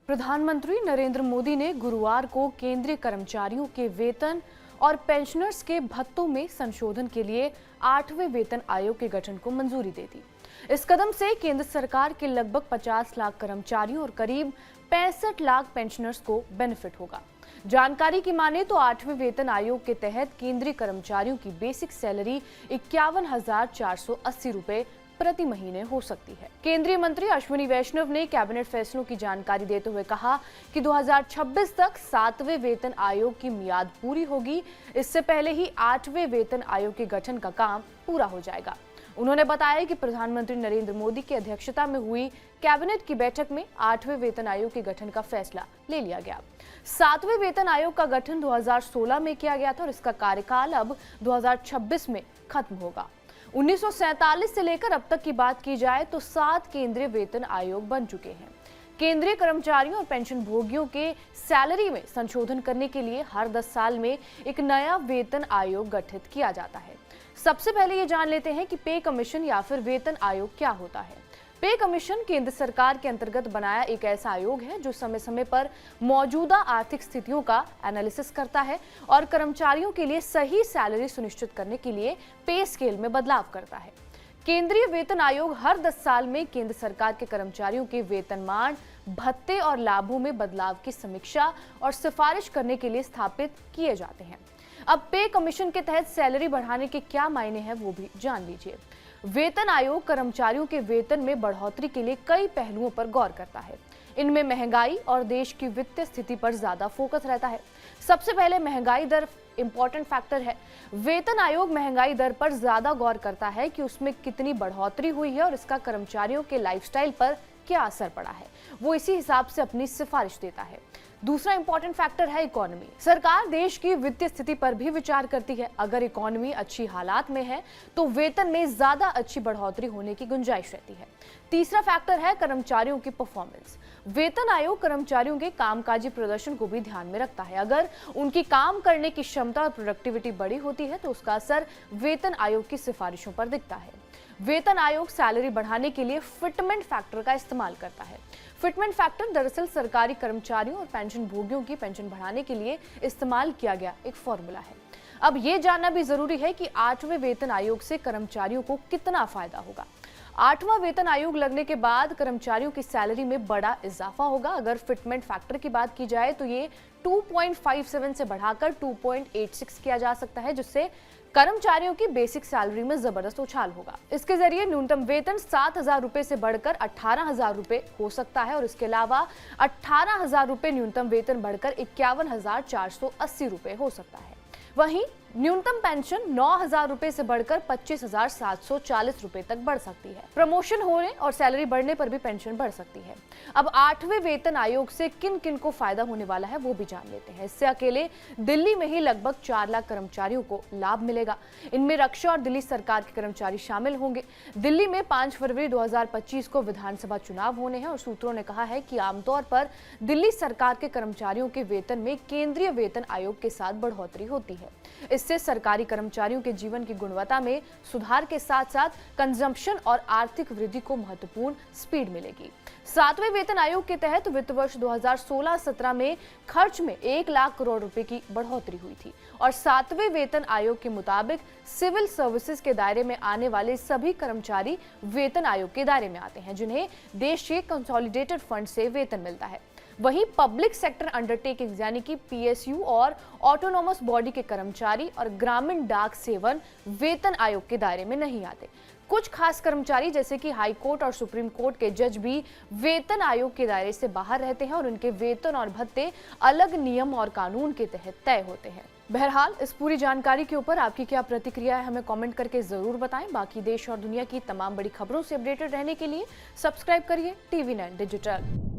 प्रधानमंत्री नरेंद्र मोदी ने गुरुवार को केंद्रीय कर्मचारियों के वेतन और पेंशनर्स के भत्तों में संशोधन के लिए 8वें वेतन आयोग के गठन को मंजूरी दे दी। इस कदम से केंद्र सरकार के लगभग 50 लाख कर्मचारियों और करीब 65 लाख पेंशनर्स को बेनिफिट होगा। जानकारी की माने तो 8वें वेतन आयोग के तहत केंद्रीय कर्मचारियों की बेसिक सैलरी 51,480 रुपए प्रति महीने हो सकती है। केंद्रीय मंत्री अश्विनी वैष्णव ने कैबिनेट फैसलों की जानकारी देते हुए कहा कि 2026 तक 7वें वेतन आयोग की मियाद पूरी होगी। इससे पहले ही 8वें वेतन आयोग के गठन का काम पूरा हो जाएगा। उन्होंने बताया कि प्रधानमंत्री नरेंद्र मोदी की अध्यक्षता में हुई कैबिनेट की बैठक में 8वें वेतन आयोग के गठन का फैसला ले लिया गया। 7वें वेतन आयोग का गठन 2016 में किया गया था और इसका कार्यकाल अब 2026 में खत्म होगा। 1947 से लेकर अब तक की बात की जाए तो 7 केंद्रीय वेतन आयोग बन चुके हैं। केंद्रीय कर्मचारियों और पेंशन भोगियों के सैलरी में संशोधन करने के लिए हर 10 साल में एक नया वेतन आयोग गठित किया जाता है। सबसे पहले ये जान लेते हैं कि पे कमीशन या फिर वेतन आयोग क्या होता है। पे कमीशन केंद्र सरकार के अंतर्गत बनाया एक ऐसा आयोग है जो समय समय पर मौजूदा आर्थिक स्थितियों का एनालिसिस करता है और कर्मचारियों के लिए सही सैलरी सुनिश्चित करने के लिए पे स्केल में बदलाव करता है। केंद्रीय वेतन आयोग हर 10 साल में केंद्र सरकार के कर्मचारियों के वेतनमान, भत्ते और लाभों में बदलाव की समीक्षा और सिफारिश करने के लिए स्थापित किए जाते हैं। अब पे कमीशन के तहत सैलरी बढ़ाने के क्या मायने हैं वो भी जान लीजिए। वेतन आयोग कर्मचारियों के वेतन में बढ़ोतरी के लिए कई पहलुओं पर गौर करता है। इनमें महंगाई और देश की वित्तीय स्थिति पर ज्यादा फोकस रहता है। सबसे पहले महंगाई दर इंपॉर्टेंट फैक्टर है। वेतन आयोग महंगाई दर पर ज्यादा गौर करता है कि उसमें कितनी बढ़ोतरी हुई है और इसका कर्मचारियों के लाइफस्टाइल पर क्या असर पड़ा है। वो इसी हिसाब से अपनी सिफारिश देता है। दूसरा इंपॉर्टेंट फैक्टर है इकोनॉमी। सरकार देश की वित्तीय स्थिति पर भी विचार करती है। अगर इकोनॉमी अच्छी हालात में है तो वेतन में ज्यादा अच्छी बढ़ोतरी होने की गुंजाइश रहती है। तीसरा फैक्टर है कर्मचारियों की परफॉर्मेंस। वेतन आयोग कर्मचारियों के कामकाजी प्रदर्शन को भी ध्यान में रखता है। अगर उनकी काम करने की क्षमता और प्रोडक्टिविटी बड़ी होती है तो उसका असर वेतन आयोग की सिफारिशों पर दिखता है। वेतन आयोग सैलरी बढ़ाने के लिए फिटमेंट फैक्टर का इस्तेमाल करता है। फिटमेंट फैक्टर दरअसल सरकारी कर्मचारियों और पेंशन भोगियों की पेंशन बढ़ाने के लिए इस्तेमाल किया गया एक फॉर्मूला है। अब ये जानना भी जरूरी है कि 8वें वेतन आयोग से कर्मचारियों को कितना फायदा होगा। 8वां वेतन आयोग लगने के बाद कर्मचारियों की सैलरी में बड़ा इजाफा होगा। अगर फिटमेंट फैक्टर की बात की जाए तो ये 2.57 से बढ़ाकर 2.86 किया जा सकता है, जिससे कर्मचारियों की बेसिक सैलरी में जबरदस्त उछाल होगा। इसके जरिए न्यूनतम वेतन 7,000 रुपए से बढ़कर 18,000 रुपए हो सकता है और इसके अलावा 18,000 रुपए न्यूनतम वेतन बढ़कर 51,480 रुपए हो सकता है। वहीं न्यूनतम पेंशन 9,000 रुपए से बढ़कर 25,740 रुपए तक बढ़ सकती है। प्रमोशन होने और सैलरी बढ़ने पर भी पेंशन बढ़ सकती है। अब 8वें वेतन आयोग से किन किन को फायदा होने वाला है वो भी जान लेते हैं। इससे अकेले दिल्ली में ही लगभग 4 लाख कर्मचारियों को लाभ मिलेगा। इनमें रक्षा और दिल्ली सरकार के कर्मचारी शामिल होंगे। दिल्ली में 5 फरवरी 2025 को विधानसभा चुनाव होने हैं और सूत्रों ने कहा है कि आमतौर पर दिल्ली सरकार के कर्मचारियों के वेतन में केंद्रीय वेतन आयोग के साथ बढ़ोतरी होती है। इससे सरकारी कर्मचारियों के जीवन की गुणवत्ता में सुधार के साथ साथ कंजम्पशन और आर्थिक वृद्धि को महत्वपूर्ण स्पीड मिलेगी। 7वें वेतन आयोग के तहत वित्त वर्ष 2016-17 में खर्च में 1 लाख करोड़ रुपए की बढ़ोतरी हुई थी और 7वें वेतन आयोग के मुताबिक सिविल सर्विसेज के दायरे में आने वाले सभी कर्मचारी वेतन आयोग के दायरे में आते हैं, जिन्हें देश के कंसोलिडेटेड फंड से वेतन मिलता है। वहीं पब्लिक सेक्टर अंडरटेकिंग यानी कि पीएसयू और ऑटोनोमस बॉडी के कर्मचारी और ग्रामीण डाक सेवन वेतन आयोग के दायरे में नहीं आते। कुछ खास कर्मचारी जैसे कि हाई कोर्ट और सुप्रीम कोर्ट के जज भी वेतन आयोग के दायरे से बाहर रहते हैं और उनके वेतन और भत्ते अलग नियम और कानून के तहत तय होते हैं। बहरहाल इस पूरी जानकारी के ऊपर आपकी क्या प्रतिक्रिया है हमें कमेंट करके जरूर बताएं। बाकी देश और दुनिया की तमाम बड़ी खबरों से अपडेटेड रहने के लिए सब्सक्राइब करिए TV9 डिजिटल।